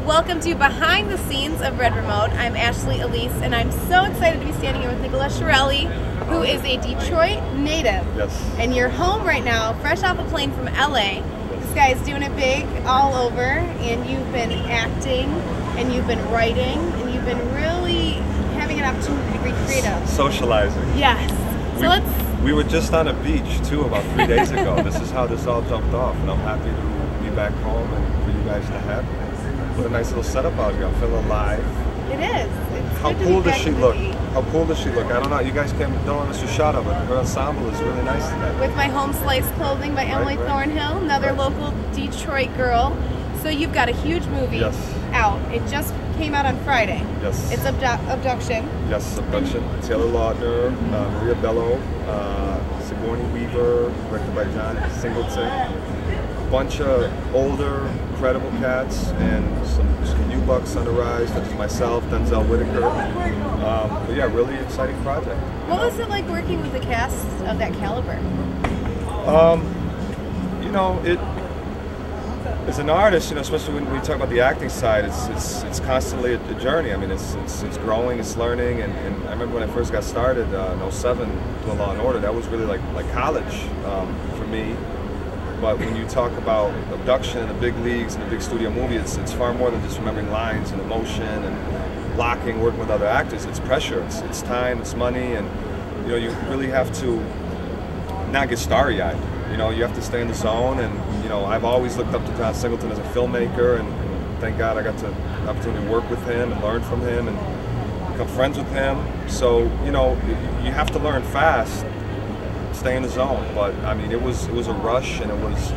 Welcome to Behind the Scenes of Red Remote. I'm Ashley Elyse, and I'm so excited to be standing here with Nickola Shreli, who is a Detroit native. Yes. And you're home right now, fresh off a plane from LA. This guy's doing it big all over, and you've been acting, and you've been writing, and you've been really having an opportunity to be creative. Socializing. Yes. So we were just on a beach too about 3 days ago. This is how this all jumped off, and I'm happy to be back home and for you guys to have me. What a nice little setup out here. I'm feeling alive. It is. It's How cool does she look? How cool does she look? I don't know. You guys don't want us to shot of it. Her ensemble is really nice today. With my Home Slice clothing by Emily Thornhill, another local Detroit girl. So you've got a huge movie out. It just came out on Friday. Yes. It's Abduction. Yes, Abduction. Taylor Lautner, Maria Bello, Sigourney Weaver, directed by John Singleton. Bunch of older, credible cats, and some new bucks on the rise, such as myself, Denzel Whitaker. But yeah, really exciting project. What was it like working with a cast of that caliber? You know, as an artist, you know, especially when we talk about the acting side, it's constantly a journey. I mean, it's growing, it's learning, and I remember when I first got started in '07 doing Law and Order, that was really like college for me. But when you talk about Abduction in the big leagues and a big studio movie, it's far more than just remembering lines and emotion and blocking, working with other actors. It's pressure, it's time, it's money, and you know, you really have to not get starry-eyed. You know, you have to stay in the zone, and you know, I've always looked up to John Singleton as a filmmaker, and thank God I got the opportunity to work with him and learn from him and become friends with him. So, you know, you have to learn fast. Stay in the zone, but I mean, it was a rush, and it was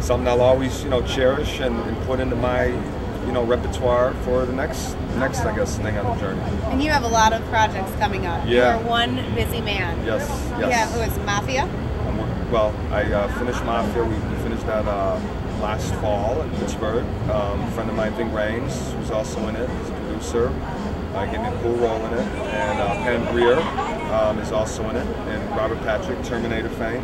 something I'll always, you know, cherish and put into my, you know, repertoire for the next I guess thing on the journey. And you have a lot of projects coming up. Yeah. You're one busy man. Yes. Yeah. Who is Mafia? Well, I finished Mafia. We finished that last fall in Pittsburgh. A friend of mine, Ving Rhames, was also in it. He's a producer. Gave me a cool role in it, and Pam Grier is also in it, and Robert Patrick, Terminator fame.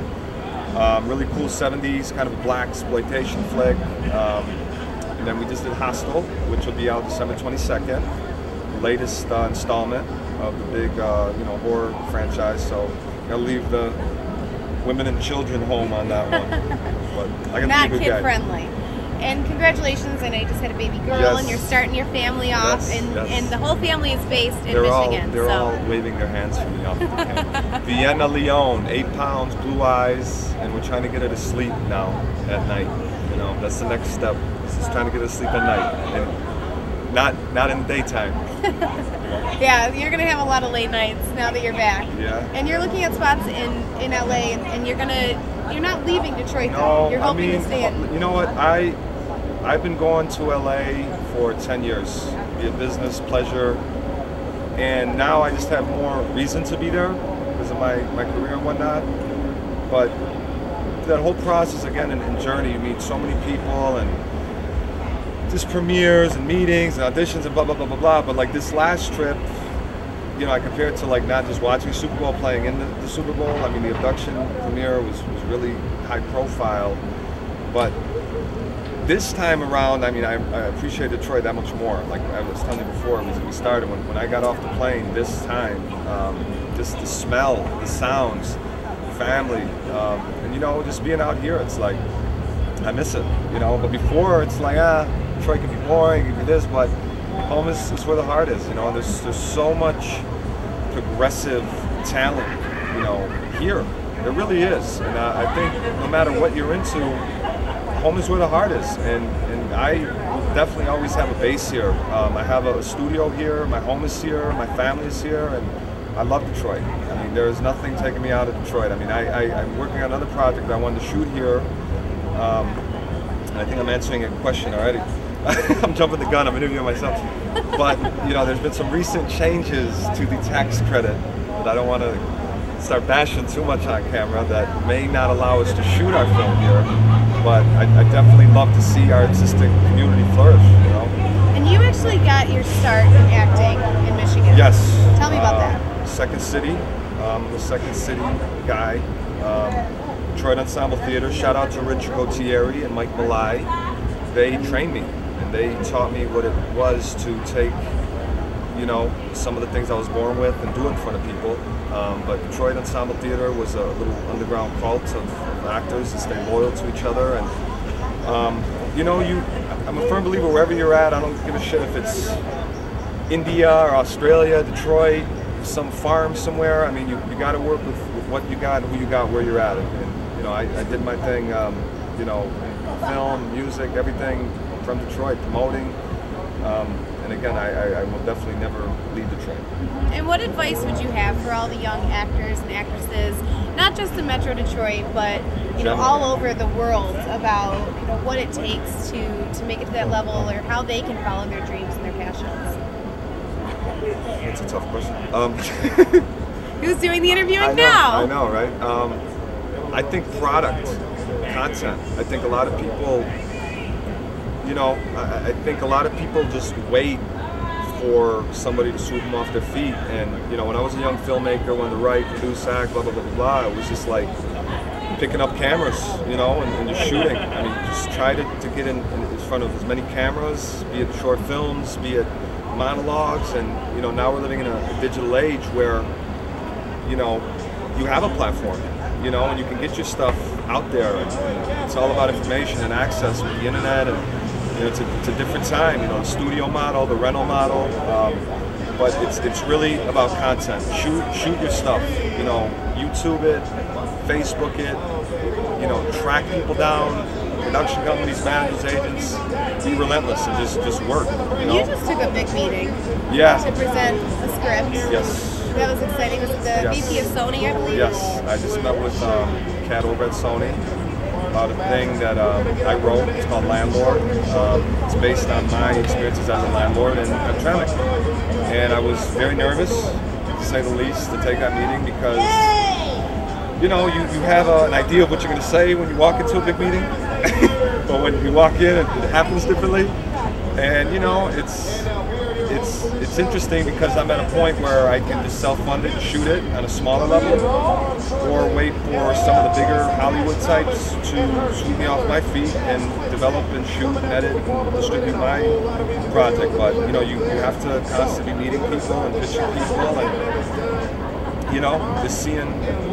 Really cool 70s kind of black exploitation flick. And then we just did Hostel, which will be out December 22nd, the latest installment of the big you know, horror franchise. So I'll leave the women and children home on that one. But I got not to be a good kid friendly. And congratulations, I know you just had a baby girl, and you're starting your family off, and the whole family is based in Michigan. They're all waving their hands for me off the camp. Vienna Leon, 8 pounds, blue eyes, and we're trying to get her to sleep now at night. You know, that's the next step. Just trying to get her to sleep at night, and not in the daytime. Yeah, you're gonna have a lot of late nights now that you're back. Yeah. And you're looking at spots in LA, and you're not leaving Detroit. No, you're hoping to stay in. You know what? I've been going to LA for 10 years, be a business, pleasure, and now I just have more reason to be there because of my career and whatnot. But that whole process, again, in journey, you meet so many people, and just premieres and meetings and auditions and blah, blah, blah, blah, blah. But like this last trip, you know, I compare it to like not just watching Super Bowl, playing in the Super Bowl. I mean, the Abduction premiere was really high profile, but this time around, I mean, I appreciate Detroit that much more. Like I was telling you before, we started, when I got off the plane this time, just the smell, the sounds, family, and you know, just being out here, it's like, I miss it, you know, but before it's like, Detroit can be boring, it can be this, but home is where the heart is, you know. There's so much progressive talent, you know, here. There really is, and I think no matter what you're into, home is where the heart is, and I definitely always have a base here. I have a studio here, my home is here, my family is here, and I love Detroit. I mean, there is nothing taking me out of Detroit. I mean, I'm working on another project that I wanted to shoot here, and I think I'm answering a question already. I'm jumping the gun, I'm interviewing myself. But, you know, there's been some recent changes to the tax credit that I don't want to start bashing too much on camera that may not allow us to shoot our film here. But I definitely love to see our existing community flourish, you know. And you actually got your start in acting in Michigan. Yes. Tell me about that. Second City. I'm a Second City guy. Detroit Ensemble Theater. Shout out to Rich Gautieri and Mike Malai. They trained me. And and they taught me what it was to take, you know, some of the things I was born with and do it in front of people. But Detroit Ensemble Theater was a little underground cult of actors that stay loyal to each other. And, you know, I'm a firm believer wherever you're at, I don't give a shit if it's India or Australia, Detroit, some farm somewhere. I mean, you got to work with what you got and who you got where you're at. And you know, I did my thing, you know, film, music, everything from Detroit, promoting. And again, I will definitely never leave Detroit. And what advice would you have for all the young actors and actresses, not just in Metro Detroit, but you know, all over the world, about, you know, what it takes to make it to that level, or how they can follow their dreams and their passions? That's a tough question. Who's doing the interviewing now? I know, right? I think product, content. I think a lot of people, you know, I think a lot of people just wait for somebody to sweep them off their feet. And, you know, when I was a young filmmaker, wanted to write, produce, act, blah, blah, blah, blah, blah, it was just like picking up cameras, you know, and just shooting. I mean, just try to get in front of as many cameras, be it short films, be it monologues. And, you know, now we're living in a digital age where, you know, you have a platform, you know, and you can get your stuff out there. And it's all about information and access with the internet. And, you know, it's a different time, you know, the studio model, the rental model, but it's really about content. Shoot your stuff, you know, YouTube it, Facebook it, you know, track people down, production companies, managers, agents, be relentless and just work. You know? You just took a big meeting to present a script. Yes. That was exciting. Was it the VP of Sony, I believe? Yes, I just met with Kat over at Sony about a thing that I wrote. It's called Landlord. It's based on my experiences as a landlord in Hamtramck. And I was very nervous, to say the least, to take that meeting because, you know, you have an idea of what you're going to say when you walk into a big meeting. But when you walk in, it happens differently. And, you know, it's interesting because I'm at a point where I can just self-fund it and shoot it on a smaller level, or wait for some of the bigger Hollywood types to sweep me off my feet and develop and shoot and edit and distribute my project. But, you know, you have to constantly be meeting people and pitching people and, you know, just seeing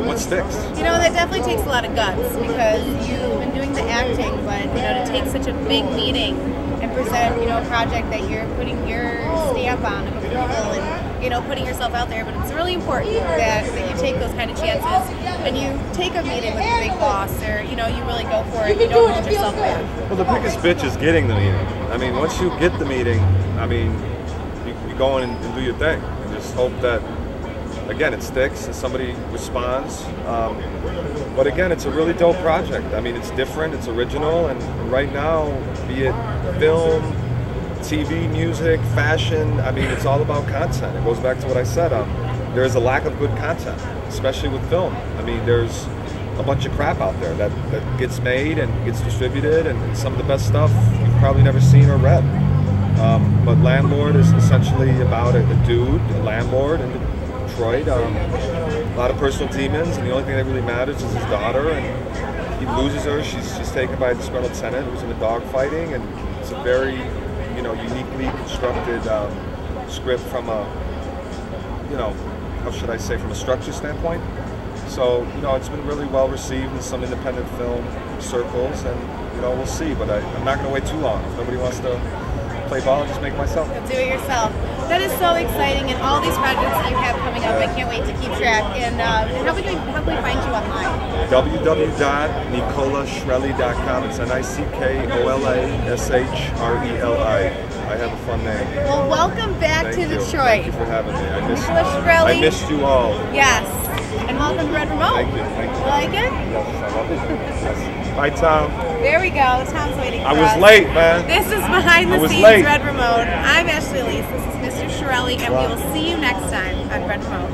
what sticks. You know, that definitely takes a lot of guts because you've been doing the acting, but, you know, to take such a big meeting and present, you know, a project that you're putting your stamp on of people and, you know, putting yourself out there. But it's really important that you take those kind of chances and you take a meeting with a big boss, or, you know, you really go for it. You don't hold yourself back. Well, the biggest bitch is getting the meeting. I mean, once you get the meeting, I mean, you go in and do your thing and just hope that, again, it sticks and somebody responds. But again, it's a really dope project. I mean, it's different, it's original, and right now, be it film, TV, music, fashion, I mean, it's all about content. It goes back to what I said. There's a lack of good content, especially with film. I mean, there's a bunch of crap out there that gets made and gets distributed, and some of the best stuff you've probably never seen or read. But Landlord is essentially about a dude, a landlord in Detroit, a lot of personal demons, and the only thing that really matters is his daughter, and he loses her. She's taken by a disgruntled tenant who's in a dog fighting, and it's a very, you know, uniquely constructed script from a, you know, how should I say, from a structure standpoint. So, you know, it's been really well received in some independent film circles, and, you know, we'll see, but I'm not going to wait too long. If nobody wants to play ball, and just make it myself. You'll do it yourself. That is so exciting, and all these projects that you have coming up, I can't wait to keep track. And how can we find you online? www.NickolaShreli.com. It's NICKOLASHRELI. I have a fun name. Well, welcome back to Detroit. Thank you for having me. Nickola Shreli. I missed you all. Yes. And welcome to Red Remote. Thank you. Thank you. You like it? Yes, I love it. Yes. Bye, Tom. There we go. Tom's waiting for us. I was late, man. This is Behind the Scenes late. Red Remote. I'm Ashley Elyse. This is Mr. Shreli, and we will see you next time on Red Remote.